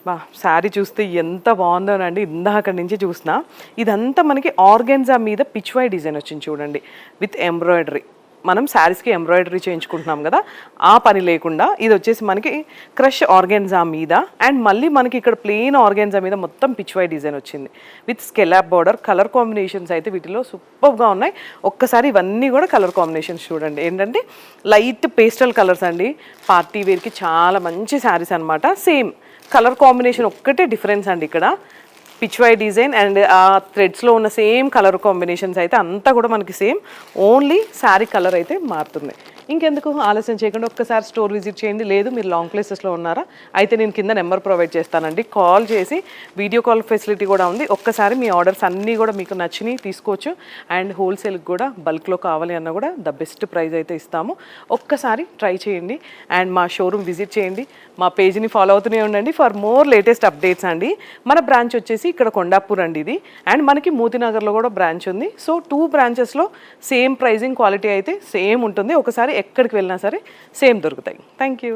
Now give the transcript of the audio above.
వా శారీ చూస్తే ఎంత బాగుందోనండి, ఇందాక నుంచి చూసిన. ఇదంతా మనకి ఆర్గెన్జా మీద పిచ్వై డిజైన్ వచ్చింది చూడండి, విత్ ఎంబ్రాయిడరీ. మనం శారీస్కి ఎంబ్రాయిడరీ చేయించుకుంటున్నాం కదా, ఆ పని లేకుండా ఇది వచ్చేసి మనకి క్రష్ ఆర్గెన్జా మీద, అండ్ మళ్ళీ మనకి ఇక్కడ ప్లెయిన్ ఆర్గెన్జా మీద మొత్తం పిచ్వై డిజైన్ వచ్చింది విత్ స్కెలాప్ బార్డర్. కలర్ కాంబినేషన్స్ అయితే వీటిలో సూపర్గా ఉన్నాయి. ఒక్కసారి ఇవన్నీ కూడా కలర్ కాంబినేషన్స్ చూడండి. ఏంటంటే లైట్ పేస్టల్ కలర్స్ అండి, పార్టీ వేర్కి చాలా మంచి శారీస్ అనమాట. సేమ్ కలర్ కాంబినేషన్ ఒక్కటే డిఫరెన్స్ అండి. ఇక్కడ పిచ్వై డిజైన్ అండ్ ఆ థ్రెడ్స్లో ఉన్న సేమ్ కలర్ కాంబినేషన్స్ అయితే అంతా కూడా మనకి సేమ్, ఓన్లీ శారీ కలర్ అయితే మారుతుంది. ఇంకెందుకు ఆలస్యం చేయకుండా ఒక్కసారి స్టోర్ విజిట్ చేయండి. లేదు మీరు లాంగ్ ప్లేసెస్లో ఉన్నారా అయితే నేను కింద నెంబర్ ప్రొవైడ్ చేస్తానండి, కాల్ చేసి వీడియో కాల్ ఫెసిలిటీ కూడా ఉంది. ఒక్కసారి మీ ఆర్డర్స్ అన్నీ కూడా మీకు నచ్చినవి తీసుకోవచ్చు. అండ్ హోల్సేల్కి కూడా బల్క్లో కావాలి అన్న కూడా ద బెస్ట్ ప్రైస్ అయితే ఇస్తాము. ఒక్కసారి ట్రై చేయండి అండ్ మా షోరూమ్ విజిట్ చేయండి. మా పేజ్ని ఫాలో అవుతూనే ఉండండి ఫర్ మోర్ లేటెస్ట్ అప్డేట్స్ అండి. మన బ్రాంచ్ వచ్చేసి ఇక్కడ కొండాపూర్ అండి ఇది, అండ్ మనకి మోతీనగర్లో కూడా బ్రాంచ్ ఉంది. సో 2 బ్రాంచెస్లో సేమ్ ప్రైజింగ్ క్వాలిటీ అయితే సేమ్ ఉంటుంది. ఒకసారి ఎక్కడికి వెళ్ళినా సరే సేమ్ దొరుకుతాయి. Thank you.